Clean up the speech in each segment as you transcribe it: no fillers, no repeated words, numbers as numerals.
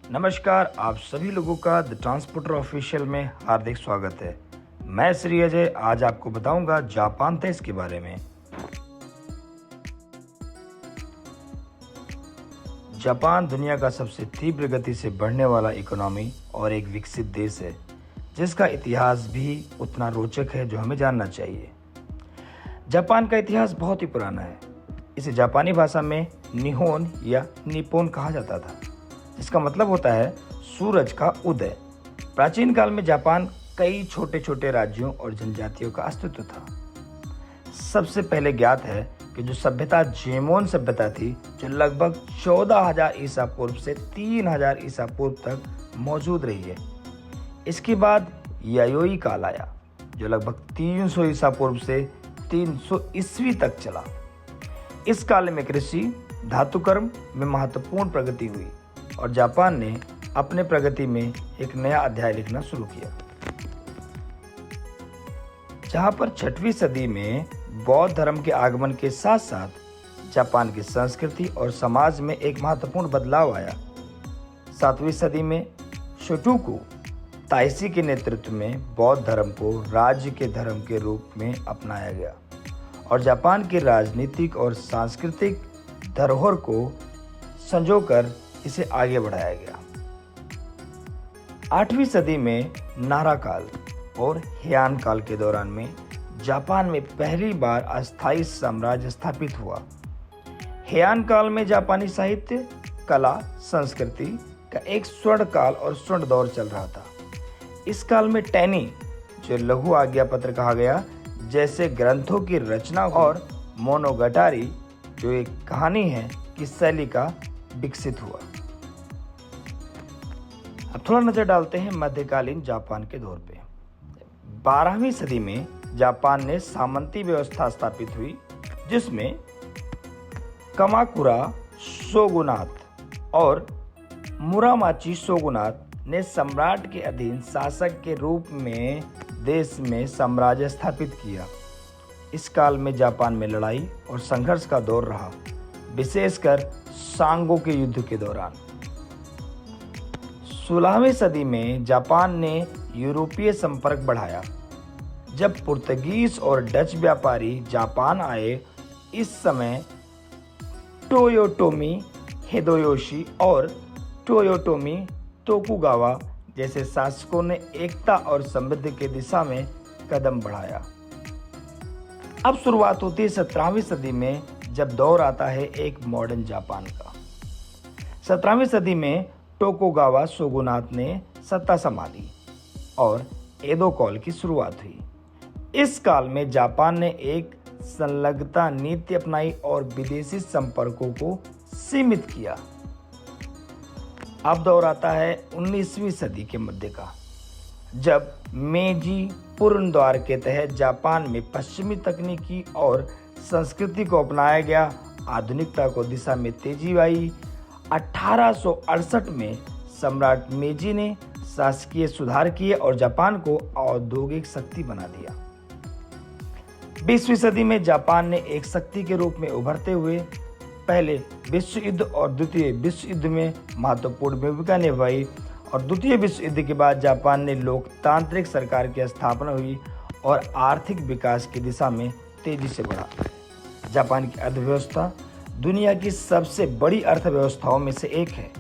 नमस्कार, आप सभी लोगों का द ट्रांसपोर्टर ऑफिशियल में हार्दिक स्वागत है। मैं श्री अजय आज आपको बताऊंगा जापान देश के बारे में। जापान दुनिया का सबसे तीव्र गति से बढ़ने वाला इकोनॉमी और एक विकसित देश है, जिसका इतिहास भी उतना रोचक है जो हमें जानना चाहिए। जापान का इतिहास बहुत ही पुराना है। इसे जापानी भाषा में निहोन या निप्पोन कहा जाता था, जिसका मतलब होता है सूरज का उदय। प्राचीन काल में जापान कई छोटे छोटे राज्यों और जनजातियों का अस्तित्व था। सबसे पहले ज्ञात है कि जो सभ्यता जेमोन सभ्यता थी, जो लगभग 14,000 ईसा पूर्व से 3,000 ईसा पूर्व तक मौजूद रही है। इसके बाद यायोई काल आया, जो लगभग 300 ईसा पूर्व से 300 ईस्वी तक चला। इस काल में कृषि, धातुकर्म में महत्वपूर्ण प्रगति हुई और जापान ने अपने प्रगति में एक नया अध्याय लिखना शुरू किया। जहां पर 6वीं सदी में बौद्ध धर्म के आगमन के साथ साथ जापान की संस्कृति और समाज में एक महत्वपूर्ण बदलाव आया। 7वीं सदी में शोटोकु ताइसी के नेतृत्व में बौद्ध धर्म को राज्य के धर्म के रूप में अपनाया गया और जापान की राजनीतिक और सांस्कृतिक धरोहर को संजोकर इसे आगे बढ़ाया गया। 8वीं सदी में नारा काल और हेयान काल के दौरान में जापान में पहली बार अस्थायी साम्राज्य स्थापित हुआ। हेयान काल में जापानी साहित्य, कला, संस्कृति का एक स्वर्ण काल और स्वर्ण दौर चल रहा था। इस काल में टैनी, जो लघु आज्ञा पत्र कहा गया, जैसे ग्रंथों की रचना और मोनोगटारी, जो एक कहानी है, की शैली का विकसित हुआ। अब थोड़ा नजर डालते हैं मध्यकालीन जापान के दौर पे। 12वीं सदी में जापान ने सामंती व्यवस्था स्थापित हुई, जिसमें कमाकुरा शोगुनात और मुरामाची शोगुनात ने सम्राट के अधीन शासक के रूप में देश में साम्राज्य स्थापित किया। इस काल में जापान में लड़ाई और संघर्ष का दौर रहा, विशेषकर सांगो के युद्ध के दौरान। 16वीं सदी में जापान ने यूरोपीय संपर्क बढ़ाया। जब पुर्तगीज और डच व्यापारी जापान आए, इस समय टोयोटोमी हिदेयोशी और टोयोटोमी तोकुगावा जैसे शासकों ने एकता और समृद्धि की दिशा में कदम बढ़ाया। अब शुरुआत होती है 17वीं सदी में, जब दौर आता है एक मॉडर्न जापान का। 17वीं सदी में टोकुगावा शोगुनात ने सत्ता संभाली और एडो काल की शुरुआत हुई। इस काल में जापान ने एक संलग्नता नीति अपनाई और विदेशी संपर्कों को सीमित किया। अब दौर आता है 19वीं सदी के मध्य का, जब मेजी पूर्ण द्वार के तहत जापान में पश्चिमी तकनीकी और संस्कृति को अपनाया गया। आधुनिकता को दिशा में तेजी आई। 1868 में सम्राट मेजी ने शासकीय सुधार किए और जापान को औद्योगिक शक्ति बना दिया। 20वीं सदी में जापान ने एक शक्ति के रूप में उभरते हुए पहले विश्व युद्ध और द्वितीय विश्व युद्ध में महत्वपूर्ण भूमिका निभाई और द्वितीय विश्व युद्ध के बाद जापान ने लोकतांत्रिक सरकार की स्थापना हुई और आर्थिक विकास की दिशा में तेजी से बढ़ा। जापान की अर्थव्यवस्था दुनिया की सबसे बड़ी अर्थव्यवस्थाओं में से एक है।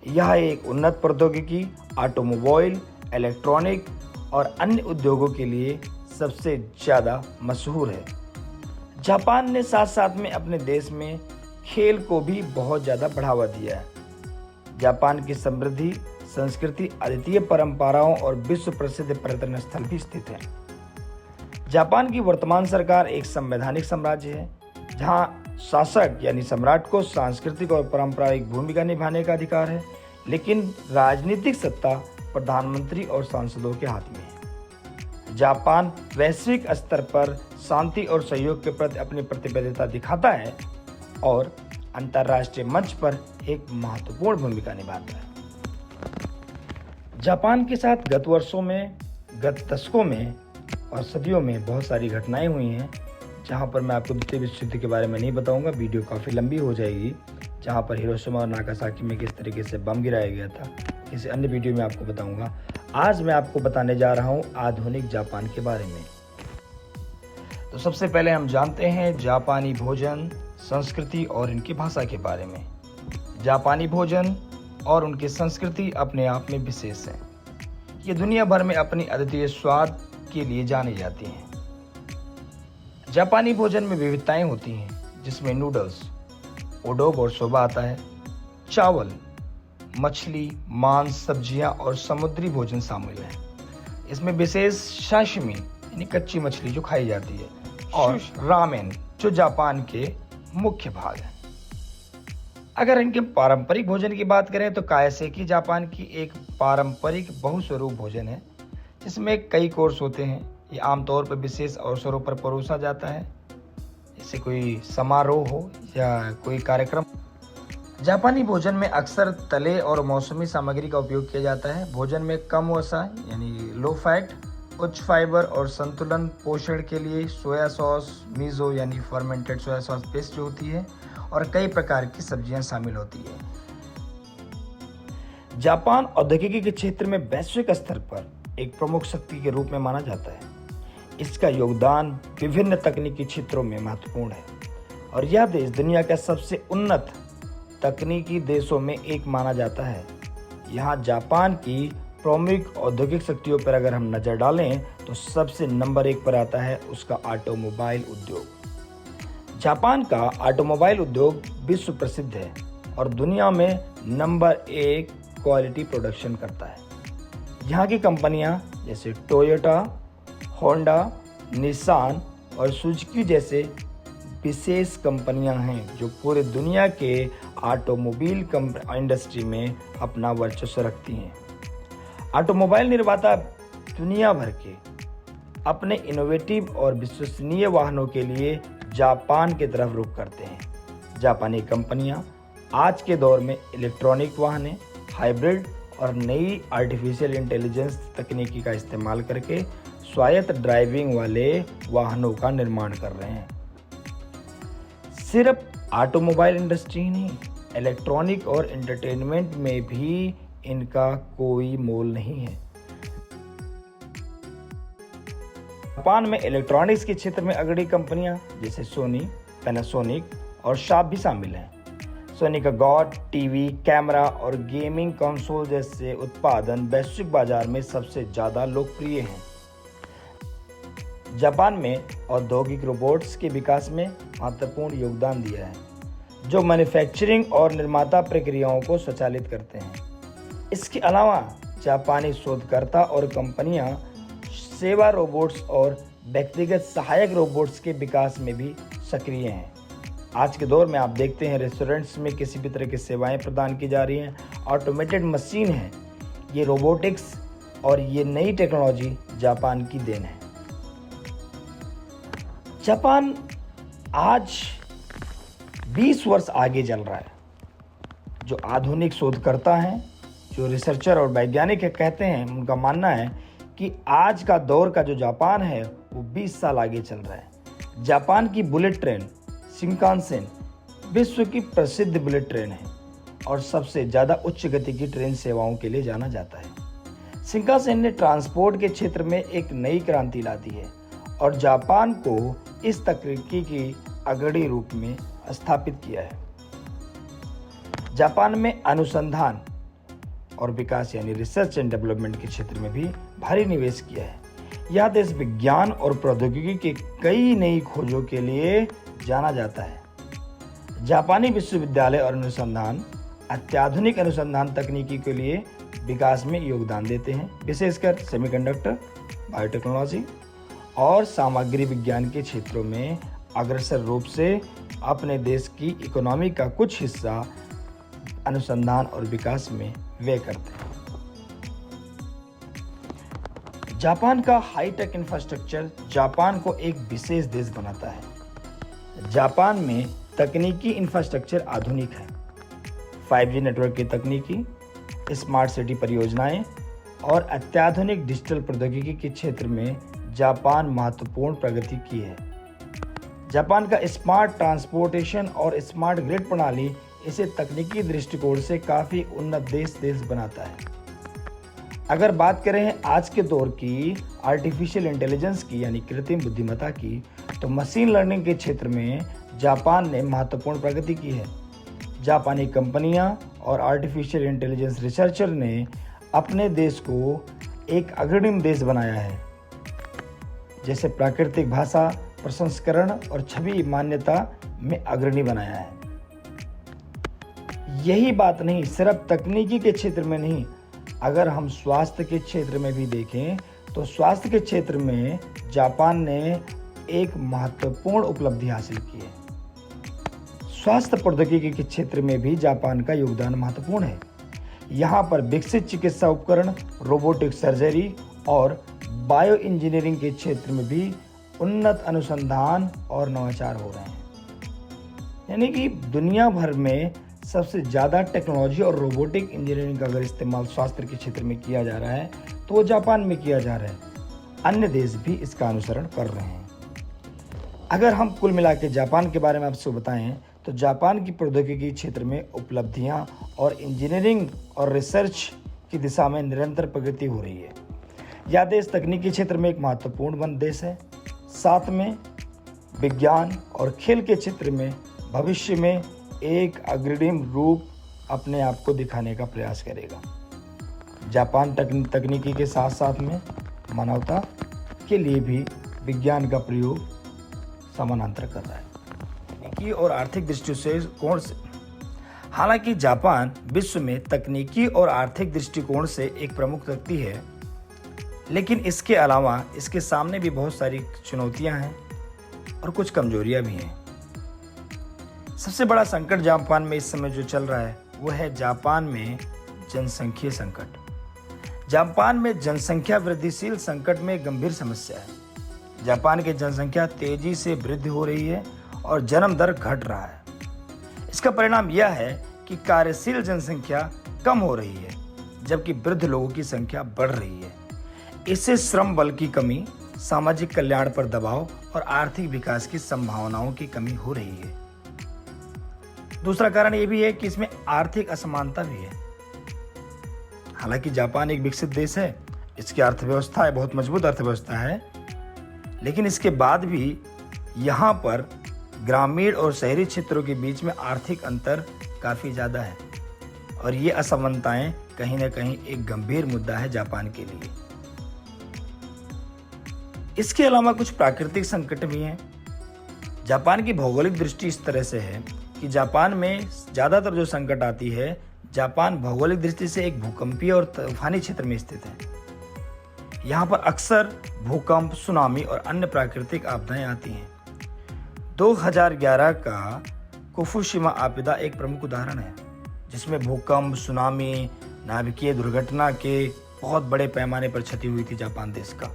यह एक उन्नत प्रौद्योगिकी, ऑटोमोबाइल, इलेक्ट्रॉनिक और अन्य उद्योगों के लिए सबसे ज़्यादा मशहूर है। जापान ने साथ साथ में अपने देश में खेल को भी बहुत ज़्यादा बढ़ावा दिया है। जापान की समृद्धि संस्कृति, अद्वितीय परंपराओं और विश्व प्रसिद्ध पर्यटन स्थल भी स्थित है। जापान की वर्तमान सरकार एक संवैधानिक साम्राज्य है, जहां शासक यानी सम्राट को सांस्कृतिक और पारंपरिक भूमिका निभाने का अधिकार है, लेकिन राजनीतिक सत्ता प्रधानमंत्री और सांसदों के हाथ में है। जापान वैश्विक स्तर पर शांति और सहयोग के प्रति अपनी प्रतिबद्धता दिखाता है और अंतर्राष्ट्रीय मंच पर एक महत्वपूर्ण भूमिका निभाता है। जापान के साथ गत दशकों में और सदियों में बहुत सारी घटनाएं हुई हैं, जहां पर मैं आपको द्वितीय विश्व युद्ध के बारे में नहीं बताऊंगा, वीडियो काफ़ी लंबी हो जाएगी। जहाँ पर हिरोशिमा और नागासाकी में किस तरीके से बम गिराया गया था, किसी अन्य वीडियो में आपको बताऊंगा। आज मैं आपको बताने जा रहा हूँ आधुनिक जापान के बारे में। तो सबसे पहले हम जानते हैं जापानी भोजन, संस्कृति और इनकी भाषा के बारे में। जापानी भोजन और उनकी संस्कृति अपने आप में विशेष है। ये दुनिया भर में अपनी अद्वितीय स्वाद के लिए जानी जाती हैं। जापानी भोजन में विविधताएं होती हैं, जिसमें नूडल्स, ओडोग और सोबा आता है, चावल, मछली, मांस, सब्जियां और समुद्री भोजन शामिल है। इसमें विशेष साशिमी यानी कच्ची मछली जो खाई जाती है, और रामेन जो जापान के मुख्य भाग है। अगर इनके पारंपरिक भोजन की बात करें तो कायसेकी जापान की एक पारंपरिक बहुस्वरूप भोजन है, जिसमें कई कोर्स होते हैं। ये आमतौर पर विशेष अवसरों पर परोसा जाता है, जैसे कोई समारोह हो या कोई कार्यक्रम। जापानी भोजन में अक्सर तले और मौसमी सामग्री का उपयोग किया जाता है। भोजन में कम वसा यानी लो फैट, उच्च फाइबर और संतुलन पोषण के लिए सोया सॉस, मिजो यानी फर्मेंटेड सोया सॉस पेस्ट जो होती है, और कई प्रकार की सब्जियां शामिल होती है। जापान औद्योगिकी के क्षेत्र में वैश्विक स्तर पर एक प्रमुख शक्ति के रूप में माना जाता है। इसका योगदान विभिन्न तकनीकी क्षेत्रों में महत्वपूर्ण है और यह देश दुनिया का सबसे उन्नत तकनीकी देशों में एक माना जाता है। यहाँ जापान की प्रमुख औद्योगिक शक्तियों पर अगर हम नजर डालें तो सबसे नंबर 1 पर आता है उसका ऑटोमोबाइल उद्योग। जापान का ऑटोमोबाइल उद्योग विश्व प्रसिद्ध है और दुनिया में नंबर 1 क्वालिटी प्रोडक्शन करता है। यहाँ की कंपनियां जैसे टोयोटा, होंडा, निसान और सुजुकी जैसे विशेष कंपनियां हैं जो पूरे दुनिया के ऑटोमोबाइल इंडस्ट्री में अपना वर्चस्व रखती हैं। ऑटोमोबाइल निर्माता दुनिया भर के अपने इनोवेटिव और विश्वसनीय वाहनों के लिए जापान की तरफ रुख करते हैं। जापानी कंपनियां आज के दौर में इलेक्ट्रॉनिक वाहनें, हाइब्रिड और नई आर्टिफिशियल इंटेलिजेंस तकनीकी का इस्तेमाल करके स्वायत्त ड्राइविंग वाले वाहनों का निर्माण कर रहे हैं। सिर्फ ऑटोमोबाइल इंडस्ट्री ही नहीं, इलेक्ट्रॉनिक और एंटरटेनमेंट में भी इनका कोई मोल नहीं है। जापान में इलेक्ट्रॉनिक्स के क्षेत्र में अग्रणी कंपनियां जैसे सोनी, पैनासोनिक और शाप भी शामिल हैं। सोनी का गॉड, टीवी, कैमरा और गेमिंग कंसोल जैसे उत्पादन वैश्विक बाजार में सबसे ज्यादा लोकप्रिय हैं। जापान में औद्योगिक रोबोट्स के विकास में महत्वपूर्ण योगदान दिया है, जो मैन्युफैक्चरिंग और निर्माता प्रक्रियाओं को स्वचालित करते हैं। इसके अलावा जापानी शोधकर्ता और कंपनियां सेवा रोबोट्स और व्यक्तिगत सहायक रोबोट्स के विकास में भी सक्रिय हैं। आज के दौर में आप देखते हैं रेस्टोरेंट्स में किसी भी तरह की सेवाएं प्रदान की जा रही हैं, ऑटोमेटेड मशीन है। ये रोबोटिक्स और ये नई टेक्नोलॉजी जापान की देन है। जापान आज 20 वर्ष आगे चल रहा है। जो आधुनिक शोधकर्ता हैं, जो रिसर्चर और वैज्ञानिक कहते हैं, उनका मानना है कि आज का दौर का जो जापान है वो 20 साल आगे चल रहा है। जापान की बुलेट ट्रेन शिंकानसेन विश्व की प्रसिद्ध बुलेट ट्रेन है और सबसे ज़्यादा उच्च गति की ट्रेन सेवाओं के लिए जाना जाता है। शिंकानसेन ने ट्रांसपोर्ट के क्षेत्र में एक नई क्रांति ला दी है और जापान को इस तकनीकी की अग्रणी रूप में स्थापित किया है। जापान में अनुसंधान और विकास यानी रिसर्च एंड डेवलपमेंट के क्षेत्र में भी भारी निवेश किया है। यह देश विज्ञान और प्रौद्योगिकी के कई नई खोजों के लिए जाना जाता है। जापानी विश्वविद्यालय और अनुसंधान अत्याधुनिक अनुसंधान तकनीकी के लिए विकास में योगदान देते हैं, विशेषकर सेमीकंडक्टर, बायोटेक्नोलॉजी और सामग्री विज्ञान के क्षेत्रों में अग्रसर रूप से अपने देश की इकोनॉमी का कुछ हिस्सा अनुसंधान और विकास में व्यय करते हैं। जापान का हाईटेक इंफ्रास्ट्रक्चर जापान को एक विशेष देश बनाता है। जापान में तकनीकी इंफ्रास्ट्रक्चर आधुनिक है। 5G नेटवर्क की तकनीकी, स्मार्ट सिटी परियोजनाएं और अत्याधुनिक डिजिटल प्रौद्योगिकी के क्षेत्र में जापान महत्वपूर्ण प्रगति की है। जापान का स्मार्ट ट्रांसपोर्टेशन और स्मार्ट ग्रिड प्रणाली इसे तकनीकी दृष्टिकोण से काफ़ी उन्नत देश बनाता है। अगर बात करें आज के दौर की आर्टिफिशियल इंटेलिजेंस की यानी कृत्रिम बुद्धिमत्ता की, तो मशीन लर्निंग के क्षेत्र में जापान ने महत्वपूर्ण प्रगति की है। जापानी कंपनियां और आर्टिफिशियल इंटेलिजेंस रिसर्चर ने अपने देश को एक अग्रणी देश बनाया है, जैसे प्राकृतिक भाषा प्रसंस्करण और छवि मान्यता में अग्रणी बनाया है। यही बात नहीं, सिर्फ तकनीकी के क्षेत्र में नहीं, अगर हम स्वास्थ्य के क्षेत्र में भी देखें तो स्वास्थ्य के क्षेत्र में जापान ने एक महत्वपूर्ण उपलब्धि हासिल की है। स्वास्थ्य प्रौद्योगिकी के क्षेत्र में भी जापान का योगदान महत्वपूर्ण है। यहाँ पर विकसित चिकित्सा उपकरण, रोबोटिक सर्जरी और बायो इंजीनियरिंग के क्षेत्र में भी उन्नत अनुसंधान और नवाचार हो रहे हैं। यानी कि दुनिया भर में सबसे ज़्यादा टेक्नोलॉजी और रोबोटिक इंजीनियरिंग का अगर इस्तेमाल स्वास्थ्य के क्षेत्र में किया जा रहा है तो वो जापान में किया जा रहा है। अन्य देश भी इसका अनुसरण कर रहे हैं। अगर हम कुल मिला के जापान के बारे में आपसे बताएं तो जापान की प्रौद्योगिकी क्षेत्र में उपलब्धियां और इंजीनियरिंग और रिसर्च की दिशा में निरंतर प्रगति हो रही है। यह देश तकनीकी क्षेत्र में एक महत्वपूर्ण देश है, साथ में विज्ञान और खेल के क्षेत्र में भविष्य में एक अग्रणी रूप अपने आप को दिखाने का प्रयास करेगा। जापान तकनीकी के साथ साथ में मानवता के लिए भी विज्ञान का प्रयोग समानांतर कर रहा है। तकनीकी और आर्थिक दृष्टिकोण से हालांकि जापान विश्व में तकनीकी और आर्थिक दृष्टिकोण से एक प्रमुख शक्ति है, लेकिन इसके अलावा इसके सामने भी बहुत सारी चुनौतियां हैं और कुछ कमजोरियां भी हैं। सबसे बड़ा संकट जापान में इस समय जो चल रहा है वो है जापान में जनसंख्या संकट। जापान में जनसंख्या वृद्धिशील संकट में गंभीर समस्या है। जापान की जनसंख्या तेजी से वृद्धि हो रही है और जन्म दर घट रहा है। इसका परिणाम यह है कि कार्यशील जनसंख्या कम हो रही है, जबकि वृद्ध लोगों की संख्या बढ़ रही है। इससे श्रम बल की कमी, सामाजिक कल्याण पर दबाव और आर्थिक विकास की संभावनाओं की कमी हो रही है। दूसरा कारण यह भी है कि इसमें आर्थिक असमानता भी है। हालांकि जापान एक विकसित देश है, इसकी अर्थव्यवस्था है, बहुत मजबूत अर्थव्यवस्था है, लेकिन इसके बाद भी यहाँ पर ग्रामीण और शहरी क्षेत्रों के बीच में आर्थिक अंतर काफ़ी ज़्यादा है और ये असमानताएं कहीं ना कहीं एक गंभीर मुद्दा है जापान के लिए। इसके अलावा कुछ प्राकृतिक संकट भी हैं। जापान की भौगोलिक दृष्टि इस तरह से है कि जापान में ज़्यादातर जो संकट आती है, जापान भौगोलिक दृष्टि से एक भूकंपीय और तूफानी क्षेत्र में स्थित है। यहाँ पर अक्सर भूकंप, सुनामी और अन्य प्राकृतिक आपदाएं आती हैं। 2011 का फुकुशिमा आपदा एक प्रमुख उदाहरण है, जिसमें भूकंप, सुनामी, नाभिकीय दुर्घटना के बहुत बड़े पैमाने पर क्षति हुई थी जापान देश का।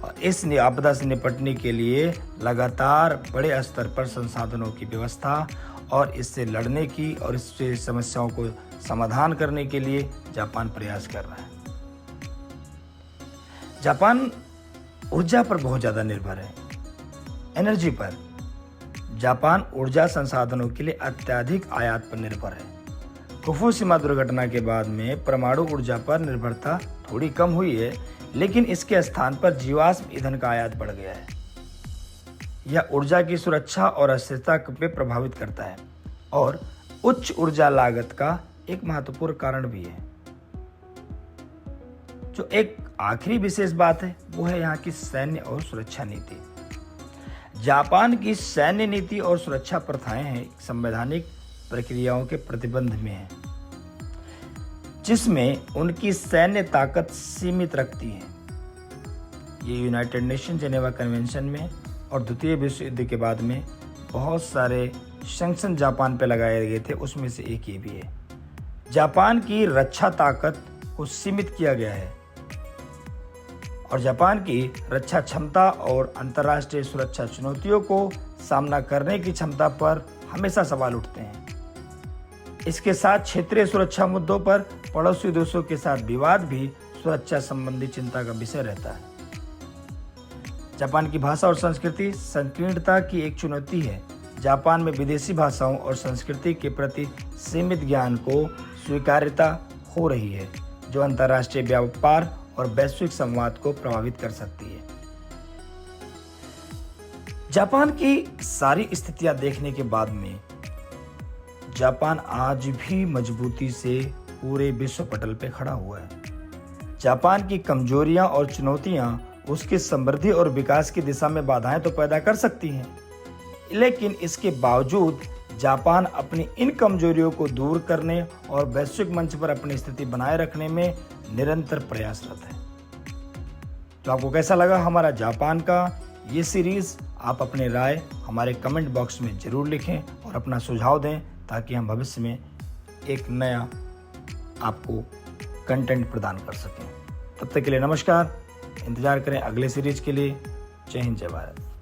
और इस आपदा से निपटने के लिए लगातार बड़े स्तर पर संसाधनों की व्यवस्था और इससे लड़ने की और इससे समस्याओं को समाधान करने के लिए जापान प्रयास कर रहा है। जापान ऊर्जा पर बहुत ज़्यादा निर्भर है, एनर्जी पर। जापान ऊर्जा संसाधनों के लिए अत्यधिक आयात पर निर्भर है। फुकुशिमा दुर्घटना के बाद में परमाणु ऊर्जा पर निर्भरता थोड़ी कम हुई है, लेकिन इसके स्थान पर जीवाश्म ईंधन का आयात बढ़ गया है। यह ऊर्जा की सुरक्षा और अस्थिरता पे प्रभावित करता है और उच्च ऊर्जा लागत का एक महत्वपूर्ण कारण भी है। जो एक आखिरी विशेष बात है वो है यहाँ की सैन्य और सुरक्षा नीति। जापान की सैन्य नीति और सुरक्षा प्रथाएं हैं संवैधानिक प्रक्रियाओं के प्रतिबंध में है, जिसमें उनकी सैन्य ताकत सीमित रखती है। ये यूनाइटेड नेशन जेनेवा कन्वेंशन में और द्वितीय विश्व युद्ध के बाद में बहुत सारे सैंक्शन जापान पे लगाए गए थे, उसमें से एक ये भी है। जापान की रक्षा ताकत को सीमित किया गया है और जापान की रक्षा क्षमता और अंतर्राष्ट्रीय सुरक्षा चुनौतियों को सामना करने की क्षमता पर हमेशा सवाल उठते हैं। इसके साथ क्षेत्रीय सुरक्षा मुद्दों पर पड़ोसी देशों के साथ विवाद भी सुरक्षा संबंधी चिंता का विषय रहता है। जापान की भाषा और संस्कृति संकीर्णता की एक चुनौती है। जापान में विदेशी भाषाओं और संस्कृति के प्रति सीमित ज्ञान को स्वीकार्यता हो रही है, जो अंतर्राष्ट्रीय व्यापार और वैश्विक संवाद को प्रभावित कर सकती है। जापान की सारी स्थितियां देखने के बाद में जापान आज भी मजबूती से पूरे विश्व पटल पे खड़ा हुआ है। जापान की कमजोरियां और चुनौतियां उसकी समृद्धि और विकास की दिशा में बाधाएं तो पैदा कर सकती हैं, लेकिन इसके बावजूद जापान अपनी इन कमजोरियों को दूर करने और वैश्विक मंच पर अपनी स्थिति बनाए रखने में निरंतर प्रयासरत है। तो आपको कैसा लगा हमारा जापान का ये सीरीज? आप अपनी राय हमारे कमेंट बॉक्स में जरूर लिखें और अपना सुझाव दें, ताकि हम भविष्य में एक नया आपको कंटेंट प्रदान कर सकें। तब तक के लिए नमस्कार। इंतजार करें अगले सीरीज के लिए। जय हिंद, जय भारत।